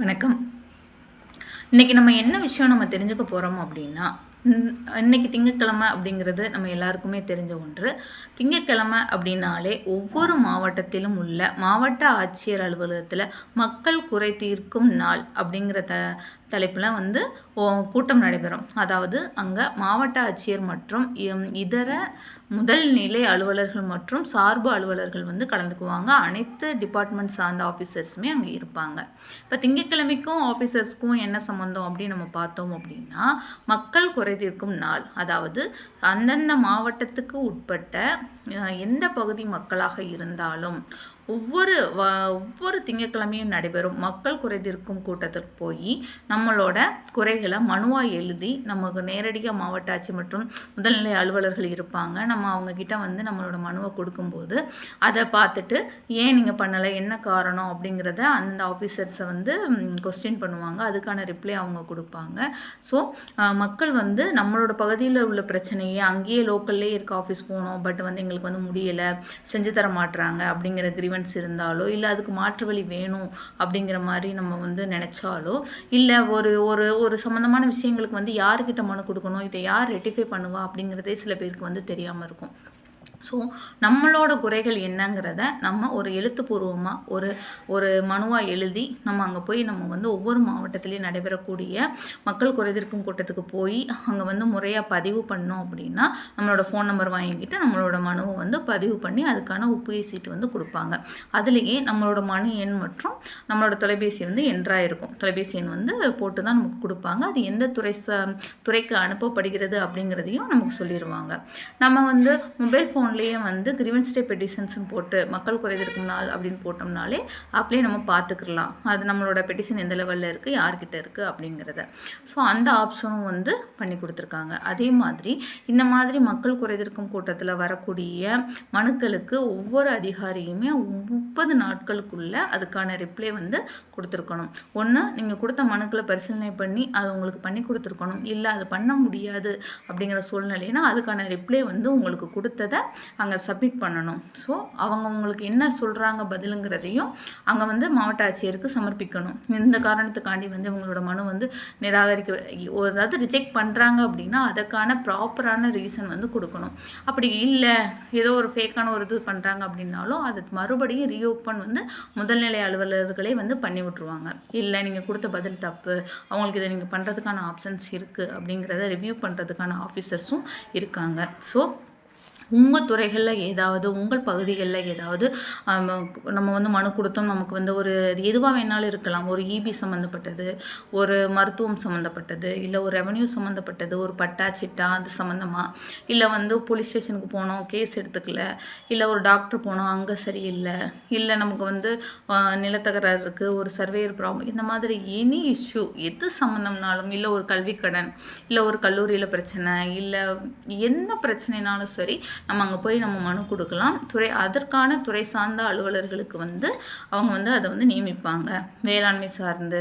வணக்கம். இன்னைக்கு நம்ம என்ன விஷயம் நம்ம தெரிஞ்சுக்க போறோம் அப்படின்னா, இன்னைக்கு திங்கட்கிழமை அப்படிங்கிறது நம்ம எல்லாருக்குமே தெரிஞ்ச ஒன்று. திங்கட்கிழமை அப்படின்னாலே ஒவ்வொரு மாவட்டத்திலும் உள்ள மாவட்ட ஆட்சியர் அலுவலகத்தில மக்கள் குறை தீர்க்கும் நாள் அப்படிங்கிற தலைப்பில் கூட்டம் நடைபெறும். அதாவது அங்கே மாவட்ட ஆட்சியர் மற்றும் இதர முதல் நிலை அலுவலர்கள் மற்றும் சார்பு அலுவலர்கள் கலந்துக்குவாங்க. அனைத்து டிபார்ட்மெண்ட் சார்ந்த ஆஃபீஸர்ஸுமே அங்கே இருப்பாங்க. இப்போ திங்கட்கிழமைக்கும் ஆஃபீஸர்ஸ்க்கும் என்ன சம்மந்தம் அப்படின்னு நம்ம பார்த்தோம் அப்படின்னா, மக்கள் குறை தீர்க்கும் நாள். அதாவது அந்தந்த மாவட்டத்துக்கு உட்பட்ட எந்த பகுதி மக்களாக இருந்தாலும் ஒவ்வொரு திங்கட்கிழமையும் நடைபெறும் மக்கள் குறை தீர்க்கும் கூட்டத்திற்கு போய் நம்மளோட குறைகளை மனுவாக எழுதி நமக்கு நேரடியாக மாவட்ட ஆட்சி மற்றும் முதல்நிலை அலுவலர்கள் இருப்பாங்க. நம்ம அவங்கக்கிட்ட நம்மளோட மனுவை கொடுக்கும்போது அதை பார்த்துட்டு ஏன் நீங்கள் பண்ணலை, என்ன காரணம் அப்படிங்கிறத அந்த ஆஃபீஸர்ஸை கொஸ்டின் பண்ணுவாங்க. அதுக்கான ரிப்ளை அவங்க கொடுப்பாங்க. ஸோ மக்கள் நம்மளோட பகுதியில் உள்ள பிரச்சனையை அங்கேயே லோக்கல்லே இருக்க ஆஃபீஸ் போனோம், பட் எங்களுக்கு முடியலை, செஞ்சு தர மாட்டுறாங்க அப்படிங்கிற இருந்தாலோ, இல்லை அதுக்கு மாற்று வழி வேணும் அப்படிங்கிற மாதிரி நம்ம நினைச்சாலோ, இல்லை ஒரு ஒரு ஒரு சம்மந்தமான விஷயங்களுக்கு யாருக்கிட்ட மனு கொடுக்கணும், இதை யார் ரெட்டிஃபை பண்ணுவா அப்படிங்கிறதே சில பேருக்கு தெரியாமல் இருக்கும். ஸோ நம்மளோட குறைகள் என்னங்கிறத நம்ம ஒரு எழுத்துப்பூர்வமாக ஒரு மனுவாக எழுதி நம்ம அங்கே போய் நம்ம ஒவ்வொரு மாவட்டத்திலையும் நடைபெறக்கூடிய மக்கள் குறைதீர்க்கும் கூட்டத்துக்கு போய் அங்கே முறையாக பதிவு பண்ணோம் அப்படின்னா நம்மளோட ஃபோன் நம்பர் வாங்கிக்கிட்டு நம்மளோட மனுவை பதிவு பண்ணி அதுக்கான ஒப்புகை சீட்டு கொடுப்பாங்க. அதுலேயே நம்மளோட மனு எண் மற்றும் நம்மளோட தொலைபேசி என்ட்ராயிருக்கும். தொலைபேசி எண் போட்டு தான் நமக்கு கொடுப்பாங்க. அது எந்த துறைக்கு அனுப்பப்படுகிறது அப்படிங்கிறதையும் நமக்கு சொல்லிடுவாங்க. நம்ம மொபைல் ஃபோன்லேயே கிரீவன்ஸ் டே பெட்டிஷன்ஸ்னு போட்டு மக்கள் குறைதீர்க்கும் நாள் அப்படின்னு போட்டோம்னாலே அப்படியே நம்ம பார்த்துக்கலாம். அது நம்மளோட பெட்டிஷன் எந்த லெவலில் இருக்குது, யார்கிட்ட இருக்குது அப்படிங்கிறத. ஸோ அந்த ஆப்ஷனும் பண்ணி கொடுத்துருக்காங்க. அதே மாதிரி இந்த மாதிரி மக்கள் குறைதீர்க்கும் கூட்டத்தில் வரக்கூடிய மனுக்களுக்கு ஒவ்வொரு அதிகாரியுமே 30 நாட்களுக்குள்ள அதுக்கான ரிப்ளை கொடுத்துருக்கணும். ஒன்று நீங்கள் கொடுத்த மனுக்களை பரிசீலனை பண்ணி அது உங்களுக்கு பண்ணி கொடுத்துருக்கணும். இல்லை அது பண்ண முடியாது அப்படிங்கிற சூழ்நிலைனா அதுக்கான ரிப்ளை உங்களுக்கு கொடுத்ததை அங்கே சப்மிட் பண்ணணும். ஸோ அவங்க உங்களுக்கு என்ன சொல்கிறாங்க பதிலுங்கிறதையும் அங்கே மாவட்ட ஆட்சியருக்கு சமர்ப்பிக்கணும். இந்த காரணத்துக்காண்டி இவங்களோட மனு நிராகரிக்க, அதாவது ரிஜெக்ட் பண்ணுறாங்க அப்படின்னா அதுக்கான ப்ராப்பரான ரீசன் கொடுக்கணும். அப்படி இல்லை ஏதோ ஒரு ஃபேக்கான ஒரு இது பண்ணுறாங்க அப்படின்னாலும் அது மறுபடியும் ரீஓப்பன் முதல்நிலை அலுவலர்களே பண்ணி விட்ருவாங்க. இல்லை நீங்கள் கொடுத்த பதில் தப்பு, அவங்களுக்கு இதை நீங்கள் பண்ணுறதுக்கான ஆப்ஷன்ஸ் இருக்குது அப்படிங்கிறத ரிவ்யூ பண்ணுறதுக்கான ஆஃபீஸர்ஸும் இருக்காங்க. ஸோ உங்கள் துறைகளில் ஏதாவது, உங்கள் பகுதிகளில் ஏதாவது நம்ம மனு கொடுத்தோம், நமக்கு ஒரு எதுவாக வேணாலும் இருக்கலாம். ஒரு இபி சம்மந்தப்பட்டது, ஒரு மருத்துவம் சம்மந்தப்பட்டது, இல்லை ஒரு ரெவன்யூ சம்மந்தப்பட்டது, ஒரு பட்டா சிட்டா அது சம்மந்தமாக, இல்லை போலீஸ் ஸ்டேஷனுக்கு போனோம் கேஸ் எடுத்துக்கல, இல்லை ஒரு டாக்டர் போனோம் அங்கே சரியில்லை, இல்லை நமக்கு நிலத்தகராறு இருக்குது, ஒரு சர்வேயர் ப்ராப்ளம், இந்த மாதிரி எனி இஷ்யூ எது சம்மந்தம்னாலும், இல்லை ஒரு கல்வி கடன், இல்லை ஒரு கல்லூரியில் பிரச்சனை, இல்லை என்ன பிரச்சனைனாலும் சரி நம்ம அங்கே போய் நம்ம மனு கொடுக்கலாம். அதற்கான துறை சார்ந்த அலுவலர்களுக்கு அவங்க அதை நியமிப்பாங்க. வேளாண்மை சார்ந்து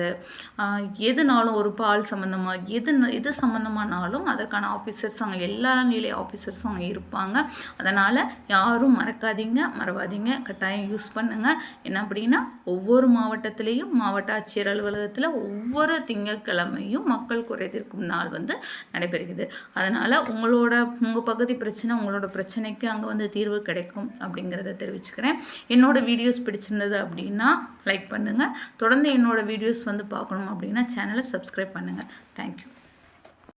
எதுனாலும், ஒரு பால் சம்மந்தமாக எது சம்மந்தமானாலும் அதற்கான ஆஃபீஸர்ஸ் அங்கே எல்லா நிலை ஆஃபீஸர்ஸும் அங்கே இருப்பாங்க. அதனால் யாரும் மறவாதீங்க, கட்டாயம் யூஸ் பண்ணுங்கள். என்ன அப்படின்னா ஒவ்வொரு மாவட்டத்திலையும் மாவட்ட ஆட்சியர் அலுவலகத்தில் ஒவ்வொரு திங்கட்கிழமையும் மக்கள் குறை தீர்க்கும் நாள் நடைபெறுகிறது. அதனால் உங்கள் பகுதி பிரச்சனை, உங்களோட பிரச்சனைக்கு அங்கே தீர்வு கிடைக்கும் அப்படிங்கிறத தெரிவிச்சுக்கிறேன். என்னோட வீடியோஸ் பிடிச்சிருந்தது அப்படின்னா லைக் பண்ணுங்கள். தொடர்ந்து என்னோட வீடியோஸ் பார்க்கணும் அப்படின்னா சேனலை சப்ஸ்கிரைப் பண்ணுங்கள். தேங்க்யூ.